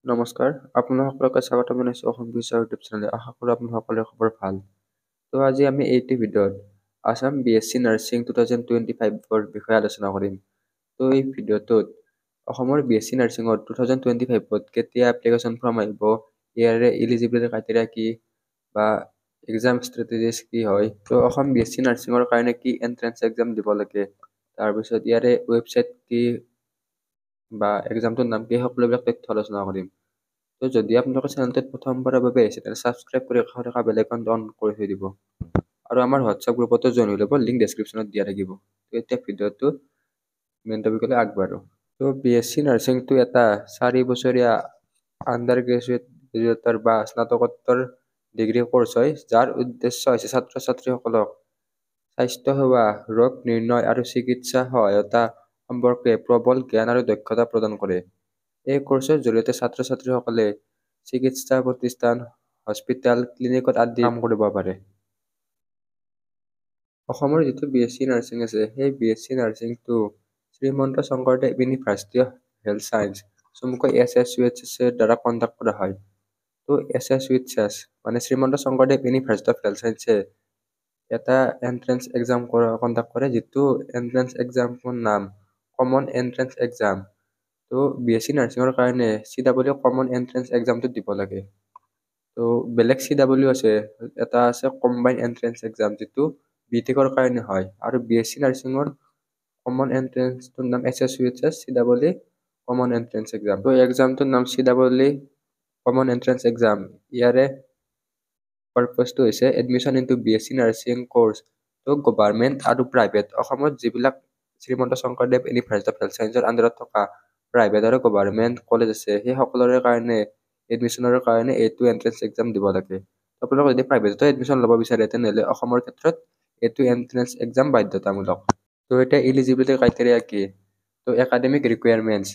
নমস্কাৰ, আপোনালোকক স্বাগতম জনাইছোঁ অসম বিশ্ববিদ্যালয় ইউটিউব চেনেলে। আশা কৰোঁ আপোনালোকৰ খবৰ ভাল। তো আজি আমি এইটো ভিডিঅ'ত আছাম BSc নাৰ্ছিং 2025ৰ বিষয়ে আলোচনা কৰিম। তো এই ভিডিঅ'টোত অসমৰ BSc নাৰ্ছিঙত 2025ত কেতিয়া এপ্লিকেশ্যন ফৰ্ম আহিব, ইয়াৰে ইলিজিবিলিটি ক্ৰাইটেৰিয়া কি বা এক্সাম ষ্ট্ৰেটেজিছ কি হয়, তো অসম BSc নাৰ্ছিঙৰ কাৰণে কি এণ্ট্ৰেন্স এক্সাম দিব লাগে, তাৰপিছত ইয়াৰে ৱেবছাইট কি বা এক্সামটোৰ নাম কি, সকলোবিলাক তথ্য আলোচনা কৰিম। তো যদি আপোনালোকৰ চেনেলটোত প্ৰথমবাৰৰ বাবে আহিছে তেন্তে ছাবস্ক্ৰাইব কৰি কাষত থকা বেল আইকনটো অন কৰি থৈ দিব আৰু আমাৰ হোৱাটছআপ গ্ৰুপতো জইন হৈ ল'ব, লিংক ডেছক্ৰিপশ্যনত দিয়া থাকিব। তো এতিয়া ভিডিঅ'টো মেইন টপিকলৈ আগবাঢ়ো। তো BSc নাৰ্ছিংটো এটা 4 বছৰীয়া আণ্ডাৰ গ্ৰেজুৱেটৰ বা স্নাতকোত্তৰ ডিগ্ৰী কোৰ্চ হয়, যাৰ উদ্দেশ্য হৈছে ছাত্ৰ ছাত্ৰীসকলক স্বাস্থ্যসেৱা, ৰোগ নিৰ্ণয় আৰু চিকিৎসা সহায়তা সম্পৰ্কে প্ৰবল জ্ঞান আৰু দক্ষতা প্ৰদান কৰে। এই কোৰ্চৰ জৰিয়তে ছাত্ৰ ছাত্ৰীসকলে চিকিৎসা প্ৰতিষ্ঠান, হস্পিটেল, ক্লিনিকত আদি কাম কৰিব পাৰে। অসমৰ যিটো BSc নাৰ্ছিং আছে, সেই BSc নাৰ্ছিংটো Srimanta Sankardev university of health science, চমুকৈ SSUHS ৰ দ্বাৰা কণ্ডাক্ট কৰা হয়। তো SSUHS মানে Srimanta Sankardev university of health ছায়েন্সে এটা এণ্ট্ৰেন্স এক্সাম কণ্ডাক্ট কৰে, যিটো এণ্ট্ৰেন্স এক্সামৰ নাম কমন এণ্ট্ৰেন্স এক্সাম। তো BSc নাৰ্ছিঙৰ কাৰণে CW কমন এণ্ট্ৰেন্স এক্সামটো দিব লাগে। তো বেলেগ CW আছে, এটা আছে কম্বাইন এণ্ট্ৰেন্স এক্সাম, যিটো BTECৰ কাৰণে হয়, আৰু BSc নাৰ্ছিঙৰ কমন এণ্ট্ৰেন্সটোৰ নাম SSUHS CW common entrance exam. তো এক্সামটোৰ নাম CW কমন এণ্ট্ৰেন্স এক্সাম। ইয়াৰে পাৰ্পজটো হৈছে admission into BSc nursing course. তো গভাৰ্ণমেণ্ট আৰু প্ৰাইভেট, অসমত যিবিলাক Srimanta Sankardev university of health ছায়েন্সৰ আণ্ডাৰত থকা প্ৰাইভেট আৰু গভাৰ্ণমেণ্ট কলেজ আছে, সেই সকলোৰে কাৰণে এডমিশ্যনৰ কাৰণে এইটো এণ্ট্ৰেন্স এক্সাম দিব লাগে। আপোনালোকে যদি প্ৰাইভেটতো এডমিশ্যন ল'ব বিচাৰে তেনেহ'লে অসমৰ ক্ষেত্ৰত এইটো এণ্ট্ৰেন্স এক্সাম বাধ্যতামূলক। তো এতিয়া ইলিজিবিলিটি ক্ৰাইটেৰিয়া কি? তো academic requirements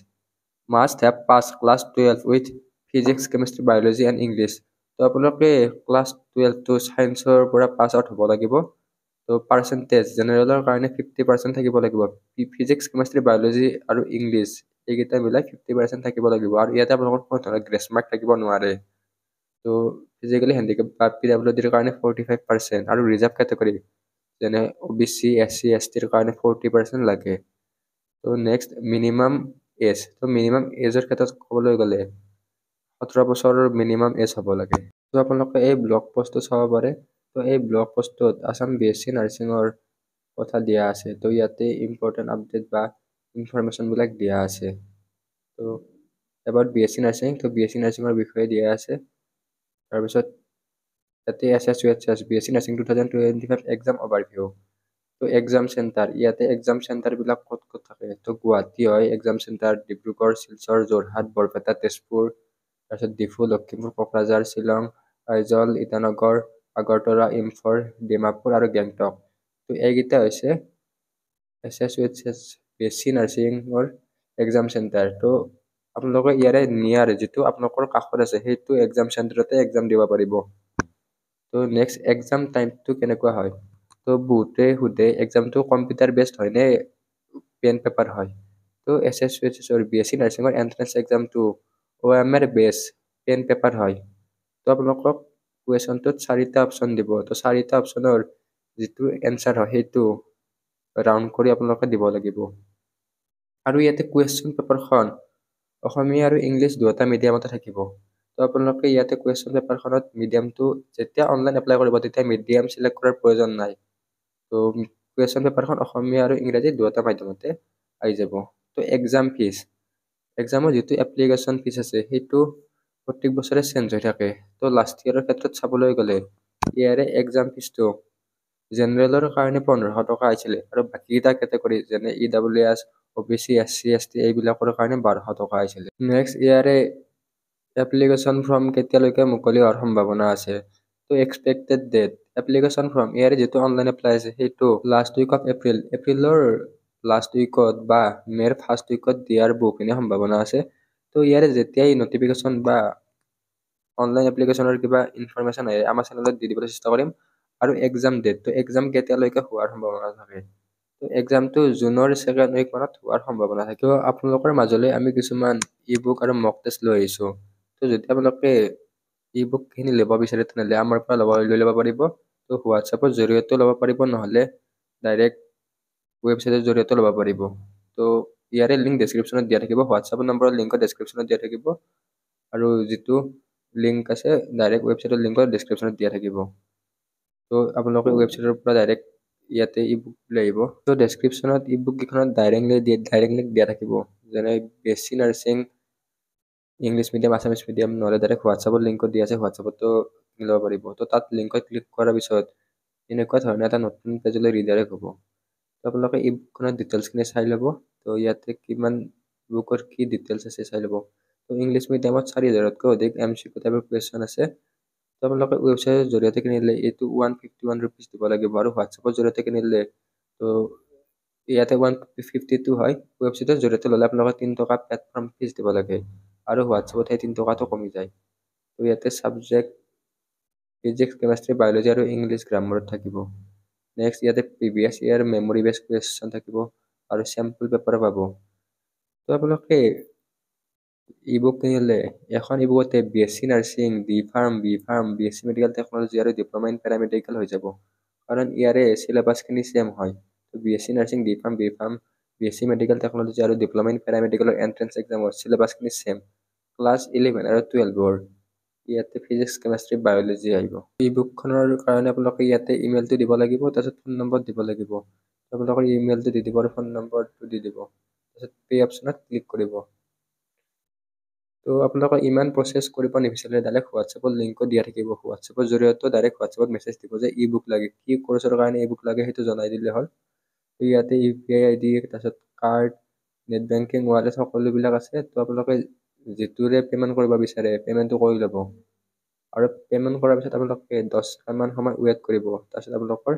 must have pass class 12 with physics, chemistry, biology and English. তো আপোনালোকে ক্লাছ 12টো ছায়েন্সৰ পৰা পাছ আউট হ'ব লাগিব। তো পাৰ্চেণ্টেজ জেনেৰেলৰ কাৰণে 50% থাকিব লাগিব। ফিজিক্স, কেমেষ্ট্ৰি, বায়'লজি আৰু ইংলিছ এইকেইটা মিলাই 50% থাকিব লাগিব, আৰু ইয়াতে আপোনালোকৰ কোনো ধৰণৰ গ্ৰেছ মাৰ্ক থাকিব নোৱাৰে। তো ফিজিকেলি হেণ্ডিকেপ বা PWDৰ কাৰণে 45% আৰু ৰিজাৰ্ভ কেটেগৰী যেনে OBC, SC, STৰ কাৰণে 40% লাগে। তো নেক্সট মিনিমাম এজ। তো মিনিমাম এজৰ ক্ষেত্ৰত ক'বলৈ গ'লে 17 বছৰৰ মিনিমাম এজ হ'ব লাগে। তো আপোনালোকে এই ব্লগ পষ্টটো চাব পাৰে। তো এই ব্লগ পষ্টটোত আছাম BSc নাৰ্ছিঙৰ কথা দিয়া আছে। তো ইয়াতে ইম্পৰ্টেণ্ট আপডেট বা ইনফৰমেশ্যনবিলাক দিয়া আছে। তো এবাউট BSc নাৰ্ছিং, তো BSc নাৰ্ছিঙৰ বিষয়ে দিয়া আছে। তাৰপিছত ইয়াতে SSUHS BSc nursing 2025 exam overview. তো এক্সাম চেণ্টাৰ, ইয়াতে এক্সাম চেণ্টাৰবিলাক ক'ত ক'ত থাকে। তো গুৱাহাটী হয় এক্সাম চেণ্টাৰ, ডিব্ৰুগড়, শিলচৰ, যোৰহাট, বৰপেটা, তেজপুৰ, তাৰপিছত ডিফু, লখিমপুৰ, কোকৰাঝাৰ, শ্বিলং, আইজল, ইটানগৰ, আগৰতলা, ইম্ফল, ডিমাপুৰ আৰু গেংটক। তো এইকেইটা হৈছে SSUHS BSc নাৰ্ছিঙৰ এক্সাম চেণ্টাৰ। তো আপোনালোকে ইয়াৰে নিয়াৰ যিটো আপোনালোকৰ কাষত আছে সেইটো এক্সাম চেণ্টাৰতে এক্সাম দিব পাৰিব। তো নেক্সট এক্সাম টাইমটো কেনেকুৱা হয়। তো বহুতে সোধে এক্সামটো কম্পিউটাৰ বেছড হয় নে পেন পেপাৰ হয়। তো SSUHS BSc নাৰ্ছিঙৰ এণ্ট্ৰেন্স এক্সামটো OMR বেছ পেন পেপাৰ হয়। তো আপোনালোকক কুৱেশ্যনটোত 4টা অপশ্যন দিব। তো 4টা অপশ্যনৰ যিটো এনচাৰ হয় সেইটো ৰাউণ্ড কৰি আপোনালোকে দিব লাগিব। আৰু ইয়াতে কুৱেশ্যন পেপাৰখন অসমীয়া আৰু ইংলিছ দুয়োটা মিডিয়ামতে থাকিব। তো আপোনালোকে ইয়াতে কুৱেশ্যন পেপাৰখনত মিডিয়ামটো যেতিয়া অনলাইন এপ্লাই কৰিব তেতিয়া মিডিয়াম চিলেক্ট কৰাৰ প্ৰয়োজন নাই। তো কুৱেশ্যন পেপাৰখন অসমীয়া আৰু ইংৰাজী দুয়োটা মাধ্যমতে আহি যাব। তো এক্সাম ফিজ, এক্সামৰ যিটো এপ্লিকেশ্যন ফিজ আছে সেইটো প্ৰত্যেক বছৰে চেঞ্জ হৈ থাকে। তো লাষ্ট ইয়েৰৰ ক্ষেত্ৰত চাবলৈ গ'লে ইয়াৰে এক্সাম ফিজটো জেনেৰেলৰ কাৰণে 1500 টকা আহিছিলে, আৰু বাকীকেইটা কেটেগৰী যেনে EWS, OBC, SC, ST এইবিলাকৰ কাৰণে 1200 টকা আহিছিলে। নেক্সট ইয়াৰে এপ্লিকেশ্যন ফৰ্ম কেতিয়ালৈকে মুকলি হোৱাৰ সম্ভাৱনা আছে। তো এক্সপেক্টেড ডেট, এপ্লিকেশ্যন ফৰ্ম ইয়াৰে যিটো অনলাইন এপ্লাই আছে সেইটো লাষ্ট উইক অফ এপ্ৰিলৰ লাষ্ট উইকত বা মে'ৰ ফাৰ্ষ্ট উইকত দিয়াৰ বহুখিনি সম্ভাৱনা আছে। তো ইয়াৰে যেতিয়াই নটিফিকেশ্যন বা অনলাইন এপ্লিকেশ্যনৰ কিবা ইনফৰমেশ্যন আহে আমাৰ চেনেলত দি দিবলৈ চেষ্টা কৰিম। আৰু এক্সাম ডেট, তো এক্সাম কেতিয়ালৈকে হোৱাৰ সম্ভাৱনা থাকে। তো এক্সামটো জুনৰ 2nd উইক মানত হোৱাৰ সম্ভাৱনা থাকে। তো আপোনালোকৰ মাজলৈ আমি কিছুমান ই বুক আৰু মক টেষ্ট লৈ আহিছোঁ। তো যদি আপোনালোকে ই বুকখিনি ল'ব বিচাৰে তেনেহ'লে আমাৰ পৰা লৈ ল'ব পাৰিব। তো হোৱাটছআপৰ জৰিয়তেও ল'ব পাৰিব, নহ'লে ডাইৰেক্ট ৱেবছাইটৰ জৰিয়তেও ল'ব পাৰিব। তো ইয়াৰে লিংক ডেছক্ৰিপশ্যনত দিয়া থাকিব, হোৱাটছআপৰ নম্বৰৰ লিংকো ডেছক্ৰিপশ্যনত দিয়া থাকিব, আৰু যিটো লিংক আছে ডাইৰেক্ট ৱেবছাইটৰ লিংকো ডেছক্ৰিপশ্যনত দিয়া থাকিব। তো আপোনালোকে ৱেবছাইটৰ পৰা ডাইৰেক্ট ইয়াতে ই বুক লৈ আহিব। তো ডেছক্ৰিপশ্যনত ই বুক কেইখনত ডাইৰেক্ট লিংক দিয়া থাকিব, যেনে BSc nursing, English medium, Assamese medium, নহ'লে ডাইৰেক্ট হোৱাটছআপৰ লিংকত দিয়া আছে, হোৱাটছআপতো ল'ব পাৰিব। তো তাত লিংকত ক্লিক কৰাৰ পিছত এনেকুৱা ধৰণৰ এটা নতুন পেজলৈ ৰিডাইৰেক্ট হ'ব। তো আপোনালোকে ই বুকখনৰ ডিটেইলছখিনি চাই ল'ব। তো ইয়াতে কিমান বুকৰ কি ডিটেইলছ আছে চাই ল'ব। তো ইংলিছ মিডিয়ামত 4000তকৈ অধিক MCQ টাইপৰ কুৱেশ্যন আছে। তো আপোনালোকে ৱেবছাইটৰ জৰিয়তে কিনিলে এইটো 151 ৰুপিজ দিব লাগিব, আৰু হোৱাটছআপৰ জৰিয়তে কিনিলে তো ইয়াতে 152 হয়। ৱেবছাইটৰ জৰিয়তে ল'লে আপোনালোকে 3 টকা প্লেটফৰ্ম ফিজ দিব লাগে, আৰু হোৱাটছআপত সেই 3 টকাটো কমি যায়। তো ইয়াতে ছাবজেক্ট ফিজিক্স, কেমেষ্ট্ৰি, বায়'লজি আৰু ইংলিছ গ্ৰামাৰত থাকিব। নেক্সট ইয়াতে প্ৰিভিয়াছ ইয়াৰ মেমৰি বেছ কুৱেশ্যন থাকিব, আৰু চেম্পল পেপাৰ পাব। তো আপোনালোকে ই বুক কিনিলে এখন ই বুকতে BSc nursing, B pharm, BSc medical technology আৰু ডিপ্ল'মা ইন পেৰামেডিকেল হৈ যাব, কাৰণ ইয়াৰে চিলেবাছখিনি ছেম হয়। তো BSc nursing, B pharm, BSc medical technology আৰু ডিপ্ল'মা ইন পেৰামেডিকেলৰ এণ্ট্ৰেন্স এক্সামৰ চিলেবাছখিনি ছেম। ক্লাছ 11 আৰু 12ৰ ইয়াতে ফিজিক্স, কেমেষ্ট্ৰি, বায়'লজি আহিব। ই বুকখনৰ কাৰণে আপোনালোকে ইয়াতে ইমেইলটো দিব লাগিব, তাৰপিছত ফোন নম্বৰ দিব লাগিব। আপোনালোকৰ ইমেইলটো দি দিব আৰু ফোন নম্বৰটো দি দিব, তাৰপিছত পে অপশ্যনত ক্লিক কৰিব। তো আপোনালোকে ইমান প্ৰচেছ কৰিব নিবিচাৰিলে ডাইৰেক্ট হোৱাটছআপৰ লিংকো দিয়া থাকিব, হোৱাটছআপৰ জৰিয়তেও ডাইৰেক্ট হোৱাটছআপত মেছেজ দিব যে ই বুক লাগে, কি কৰ্চৰ কাৰণে ই বুক লাগে সেইটো জনাই দিলে হ'ল। তো ইয়াতে UPI ID, তাৰপিছত কাৰ্ড, নেট বেংকিং, ৱালেট সকলোবিলাক আছে। তো আপোনালোকে যিটোৰে পে'মেণ্ট কৰিব বিচাৰে পে'মেণ্টটো কৰি ল'ব, আৰু পে'মেণ্ট কৰাৰ পিছত আপোনালোকে 10 ছেকেণ্ডমান সময় ৱেইট কৰিব, তাৰপিছত আপোনালোকৰ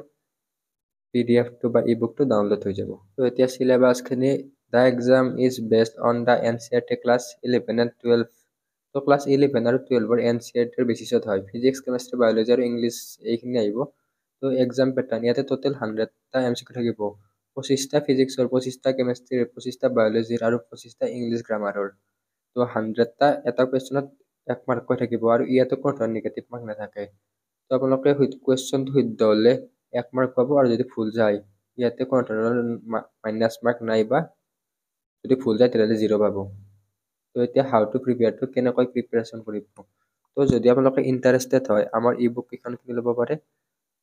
PDF-টো বা ই বুকটো ডাউনলোড হৈ যাব। তো এতিয়া চিলেবাছখিনি the exam is based on the NCERT class 11 and 12। তো ক্লাছ 11 আৰু 12ৰ NCERTৰ বেচিছত হয়। ফিজিক্স, কেমেষ্ট্ৰি, বায়'লজি আৰু ইংলিছ এইখিনি আহিব। তো এক্সাম পেটাৰ্ণ ইয়াতে টোটেল 100টা MCQ থাকিব, 25টা ফিজিক্সৰ, 25টা কেমেষ্ট্ৰিৰ, 25টা বায়'লজিৰ আৰু 25টা ইংলিছ গ্ৰামাৰৰ। তো 100টা এটা কুৱেশ্যনত 1 মাৰ্ককৈ থাকিব, আৰু ইয়াতে কোনো ধৰণৰ নিগেটিভ মাৰ্ক নাথাকে। তো আপোনালোকে কুৱেশ্যনটো শুদ্ধ হ'লে 1 মাৰ্ক পাব, আৰু যদি ভুল যায় ইয়াতে কোনো ধৰণৰ মাইনাছ মাৰ্ক নাই, বা যদি ভুল যায় তেতিয়াহ'লে 0 পাব। তো এতিয়া হাউ টু প্ৰিপেয়াৰটো কেনেকৈ প্ৰিপেৰেশ্যন কৰিব। তো যদি আপোনালোকে ইণ্টাৰেষ্টেড হয় আমাৰ ই বুক কেইখন কিনি ল'ব পাৰে।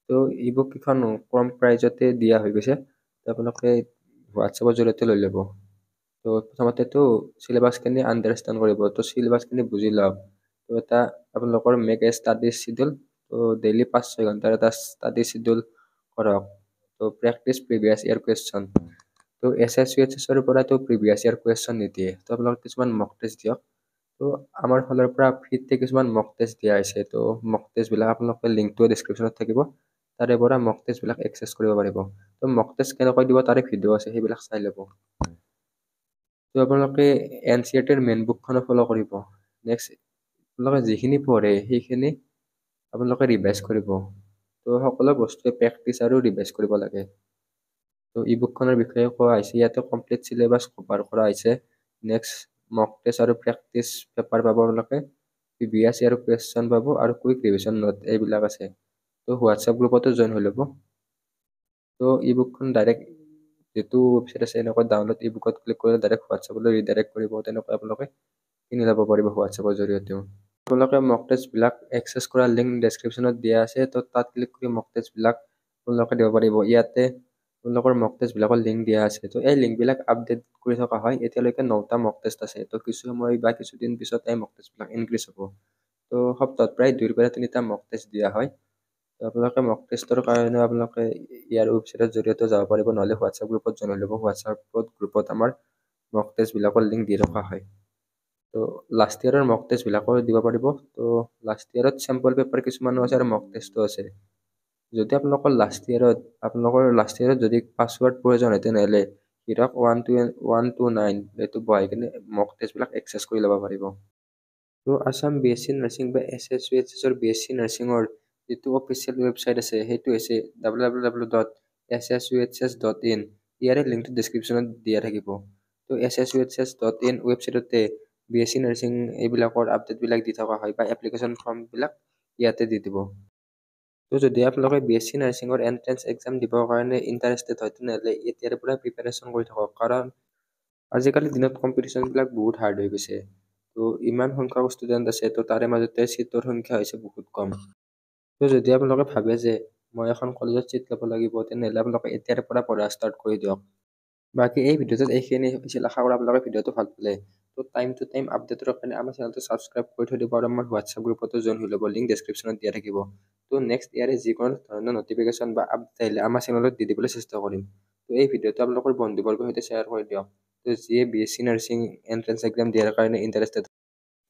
তো ই বুক কেইখন কম প্ৰাইজতে দিয়া হৈ গৈছে, তো আপোনালোকে হোৱাটছআপৰ জৰিয়তে লৈ ল'ব। তো প্ৰথমতেতো চিলেবাছখিনি আণ্ডাৰষ্টেণ্ড কৰিব, তো চিলেবাছখিনি বুজি লওক। তো এটা আপোনালোকৰ মেক এ ষ্টাডি চিডিউল, তো ডেইলি 5-6 ঘণ্টাৰ এটা ষ্টাডি চিডিউল কৰক। তো প্ৰেক্টিছ প্ৰিভিয়াছ ইয়াৰ কুৱেশ্যন। তো SSUHSৰ পৰাতো প্ৰিভিয়াছ ইয়াৰ কুৱেশ্যন নিদিয়ে, তো আপোনালোকে কিছুমান মক টেষ্ট দিয়ক। তো আমাৰ ফালৰ পৰা ফ্ৰীতে কিছুমান মক টেষ্ট দিয়া হৈছে। তো মক টেষ্টবিলাক আপোনালোকে লিংকটো ডেছক্ৰিপশ্যনত থাকিব, তাৰে পৰা মক টেষ্টবিলাক এক্সেছ কৰিব পাৰিব। তো মক টেষ্ট কেনেকৈ দিব তাৰে ভিডিঅ' আছে, সেইবিলাক চাই ল'ব। তো আপোনালোকে NCERTৰ মেইন বুকখনো ফ'ল' কৰিব। নেক্সট আপোনালোকে যিখিনি পঢ়ে সেইখিনি আপোনালোকে ৰিভাইজ কৰিব। তো সকলো বস্তুৱে প্ৰেক্টিচ আৰু ৰিভাইজ কৰিব লাগে। তো ই বুকখনৰ বিষয়ে কোৱা হৈছে, ইয়াতে কমপ্লিট চিলেবাছ কভাৰ কৰা হৈছে। নেক্সট মক টেষ্ট আৰু প্ৰেক্টিচ পেপাৰ পাব আপোনালোকে, প্ৰিভিয়াছ ইয়াৰ কুৱেশ্যন পাব, আৰু কুইক ৰিভিজন নোট এইবিলাক আছে। তো হোৱাটছআপ গ্ৰুপতো জইন হৈ ল'ব। তো ই বুকখন ডাইৰেক্ট যিটো ৱেবছাইট আছে এনেকুৱা ডাউনলোড ই বুকত ক্লিক কৰিলে ডাইৰেক্ট হোৱাটছআপলৈ ৰিডাইৰেক্ট কৰিব, তেনেকৈ আপোনালোকে কিনি ল'ব পাৰিব হোৱাটছআপৰ জৰিয়তেও। আপোনালোকে মক টেষ্টবিলাক এক্সেছ কৰাৰ লিংক ডেছক্ৰিপশ্যনত দিয়া আছে, তো তাত ক্লিক কৰি মক টেষ্টবিলাক আপোনালোকে দিব পাৰিব। ইয়াতে আপোনালোকৰ মক টেষ্টবিলাকৰ লিংক দিয়া আছে, তো এই লিংকবিলাক আপডেট কৰি থকা হয়। এতিয়ালৈকে 9টা মক টেষ্ট আছে, তো কিছু সময় বা কিছুদিন পিছত এই মক টেষ্টবিলাক ইনক্ৰিজ হ'ব। তো সপ্তাহত প্ৰায় 2ৰ পৰা 3টা মক টেষ্ট দিয়া হয়। তো আপোনালোকে মক টেষ্টৰ কাৰণে আপোনালোকে ইয়াৰ ৱেবছাইটৰ জৰিয়তে যাব পাৰিব, নহ'লে হোৱাটছআপ গ্ৰুপত জইন হৈ ল'ব। হোৱাটছআপত গ্ৰুপত আমাৰ মক টেষ্টবিলাকৰ লিংক দি ৰখা হয়। তো লাষ্ট ইয়াৰৰ মক টেষ্টবিলাকো দিব পাৰিব। তো লাষ্ট ইয়াৰত চেম্পল পেপাৰ কিছুমানো আছে আৰু মক টেষ্টো আছে। যদি আপোনালোকৰ লাষ্ট ইয়াৰত যদি পাছৱৰ্ড প্ৰয়োজন হয় তেনেহ'লে হিৰক 129 এইটো বহাই কিনে মক টেষ্টবিলাক এক্সেছ কৰি ল'ব পাৰিব। তো আছাম BSc নাৰ্ছিং বা SSUHSৰ BSc নাৰ্ছিঙৰ যিটো অফিচিয়েল ৱেবছাইট আছে সেইটো হৈছে www.ssuhs.in। ইয়াৰে লিংকটো ডেছক্ৰিপশ্যনত দিয়া থাকিব। তো ssuhs.in ৱেবছাইটতে BSc নাৰ্ছিং এইবিলাকৰ আপডেটবিলাক দি থকা হয় বা এপ্লিকেশ্যন ফৰ্মবিলাক ইয়াতে দি দিব। তো যদি আপোনালোকে BSc নাৰ্ছিঙৰ এণ্ট্ৰেন্স এক্সাম দিবৰ কাৰণে ইণ্টাৰেষ্টেড হয় তেনেহ'লে এতিয়াৰ পৰা প্ৰিপাৰেশ্যন কৰি থাকক, কাৰণ আজিকালি দিনত কম্পিটিশ্যনবিলাক বহুত হাৰ্ড হৈ গৈছে। তো ইমান সংখ্যক ষ্টুডেণ্ট আছে, তো তাৰে মাজতে চিটৰ সংখ্যা হৈছে বহুত কম। তো যদি আপোনালোকে ভাবে যে মই এখন কলেজত চিট ল'ব লাগিব, তেনেহ'লে আপোনালোকে এতিয়াৰ পৰা পঢ়া ষ্টাৰ্ট কৰি দিয়ক। বাকী এই ভিডিঅ'টোত এইখিনি হৈছিল, আশা কৰোঁ আপোনালোকে ভিডিঅ'টো ভাল পালে। তো টাইম টু টাইম আপডেটৰ কাৰণে আমাৰ চেনেলটো ছাবস্ক্ৰাইব কৰি থৈ দিব আৰু আমাৰ হোৱাটছআপ গ্ৰুপতো জইন হৈ ল'ব, লিংক ডেছক্ৰিপশ্যনত দিয়া থাকিব। তো নেক্সট ইয়াৰে যিকোনো ধৰণৰ নটিফিকেশ্যন বা আপডেট আহিলে আমাৰ চেনেলত দি দিবলৈ চেষ্টা কৰিম। তো এই ভিডিঅ'টো আপোনালোকৰ বন্ধুবৰ্গৰ সৈতে শ্বেয়াৰ কৰি দিয়ক, তো যিয়ে BSc নাৰ্ছিং এণ্ট্ৰেন্স এক্সাম দিয়াৰ কাৰণে ইণ্টাৰেষ্টেড।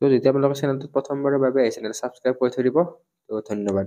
তো যেতিয়া আপোনালোকৰ চেনেলটোত প্ৰথমবাৰৰ বাবে আহিছে, ছাবস্ক্ৰাইব কৰি থৈ দিব। তো ধন্যবাদ।